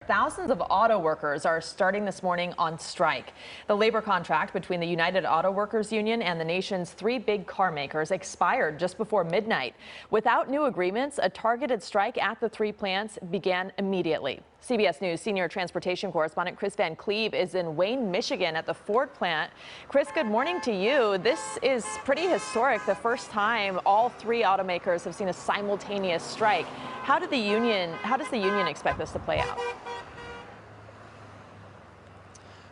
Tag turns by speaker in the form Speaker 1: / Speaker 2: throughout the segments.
Speaker 1: thousands of auto workers are starting this morning on strike. The labor contract between the United Auto Workers Union and the nation's three big car makers expired just before midnight. Without new agreements, a targeted strike at the three plants began immediately. CBS News senior transportation correspondent Chris Van Cleve is in Wayne, Michigan at the Ford plant. Chris, good morning to you. This is pretty historic, the first time all three automakers have seen a simultaneous strike. How does the union expect this to play out?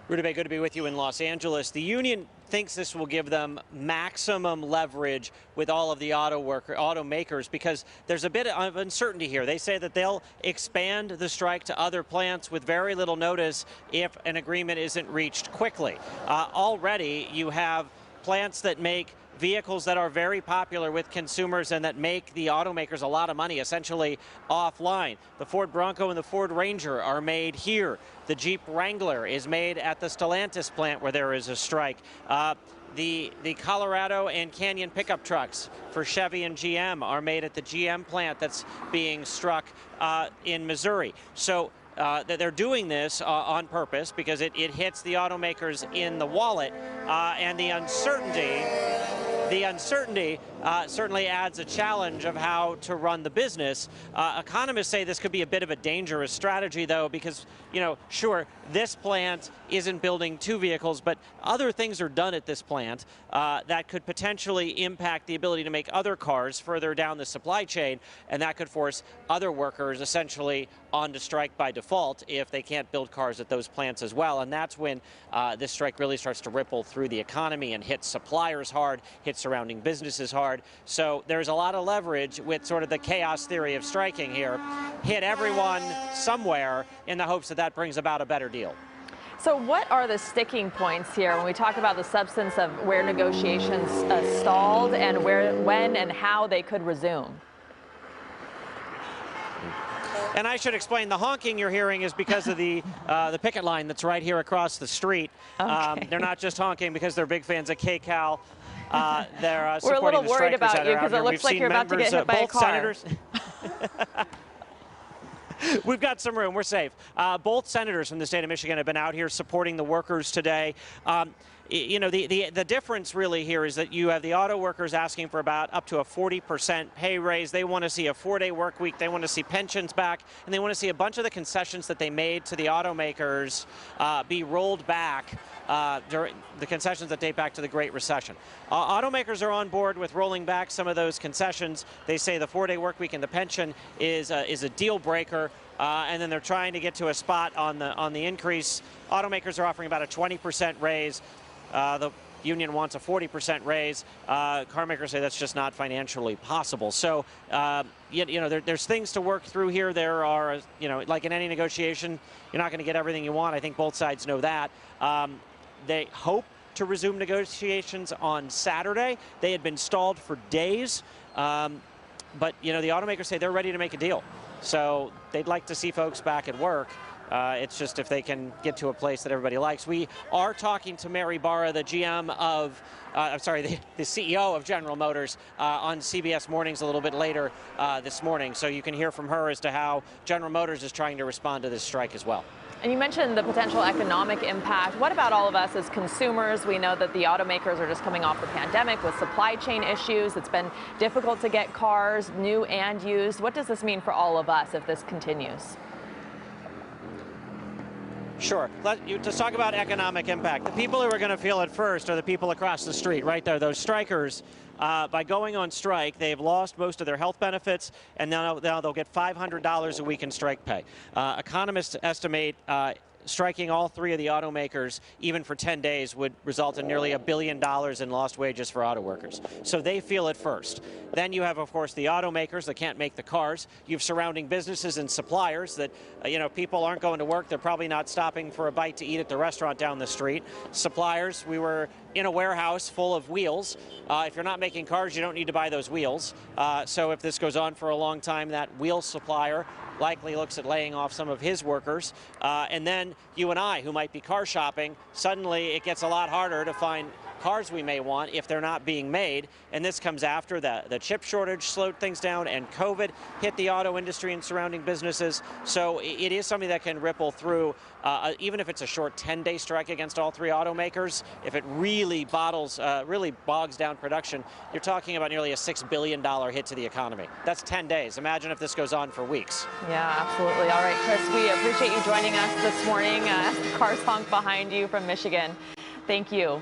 Speaker 2: Rudabeh, good to be with you in Los Angeles. The union thinks this will give them maximum leverage with all of the automakers because there's a bit of uncertainty here. They say that they'll expand the strike to other plants with very little notice if an agreement isn't reached quickly. Already you have plants that make vehicles that are very popular with consumers and that make the automakers a lot of money, essentially offline. The Ford Bronco and the Ford Ranger are made here. The Jeep Wrangler is made at the Stellantis plant where there is a strike. The Colorado and Canyon pickup trucks for Chevy and GM are made at the GM plant that's being struck in Missouri. So they're doing this on purpose because it hits the automakers in the wallet, and the uncertainty certainly adds a challenge of how to run the business. Economists say this could be a bit of a dangerous strategy, though, because, sure, this plant isn't building two vehicles, but other things are done at this plant that could potentially impact the ability to make other cars further down the supply chain, and that could force other workers essentially onto strike by default if they can't build cars at those plants as well. And that's when this strike really starts to ripple through the economy and hit suppliers hard, hit surrounding businesses hard. So there's a lot of leverage with sort of the chaos theory of striking here. Hit everyone somewhere in the hopes that that brings about a better deal.
Speaker 1: So what are the sticking points here when we talk about the substance of where negotiations stalled and when and how they could resume?
Speaker 2: And I should explain, the honking you're hearing is because of the picket line that's right here across the street.
Speaker 1: Okay.
Speaker 2: They're not just honking because they're big fans of KCAL. They're
Speaker 1: We're a little worried about you
Speaker 2: because
Speaker 1: it looks like you're about to get hit by a car.
Speaker 2: Senators. We've got some room. We're safe. Both senators from the state of Michigan have been out here supporting the workers today. The difference really here is that you have the auto workers asking for about up to a 40% pay raise. They want to see a 4-day work week. They want to see pensions back, and they want to see a bunch of the concessions that they made to the automakers be rolled back during the concessions that date back to the Great Recession. Automakers are on board with rolling back some of those concessions. They say the 4-day work week and the pension is a deal breaker. And then they're trying to get to a spot on the increase. Automakers are offering about a 20% raise. The union wants a 40% raise. Car makers say that's just not financially possible. So, there's things to work through here. There are, like in any negotiation, you're not going to get everything you want. I think both sides know that. They hope to resume negotiations on Saturday. They had been stalled for days. But, the automakers say they're ready to make a deal. So they'd like to see folks back at work. It's just if they can get to a place that everybody likes. We are talking to Mary Barra, the GM of, the CEO of General Motors on CBS Mornings a little bit later this morning. So you can hear from her as to how General Motors is trying to respond to this strike as well.
Speaker 1: And you mentioned the potential economic impact. What about all of us as consumers? We know that the automakers are just coming off the pandemic with supply chain issues. It's been difficult to get cars, new and used. What does this mean for all of us if this continues?
Speaker 2: Sure. Let's talk about economic impact. The people who are going to feel it first are the people across the street, right there, those strikers. By going on strike, they've lost most of their health benefits, and now they'll get $500 a week in strike pay. Economists estimate striking all three of the automakers, even for 10 days, would result in nearly $1 billion in lost wages for auto workers. So they feel it first. Then you have, of course, the automakers that can't make the cars. You have surrounding businesses and suppliers that, people aren't going to work. They're probably not stopping for a bite to eat at the restaurant down the street. Suppliers, we were in a warehouse full of wheels. If you're not making cars, you don't need to buy those wheels. So if this goes on for a long time, that wheel supplier likely looks at laying off some of his workers. And then you and I, who might be car shopping, suddenly it gets a lot harder to find cars we may want if they're not being made. And this comes after the chip shortage slowed things down and COVID hit the auto industry and surrounding businesses. So it is something that can ripple through, even if it's a short 10-day strike against all three automakers. If it really really bogs down production, you're talking about nearly a $6 billion hit to the economy. That's 10 days. Imagine if this goes on for weeks.
Speaker 1: Yeah, absolutely. All right, Chris, we appreciate you joining us this morning. Cars honk behind you from Michigan. Thank you.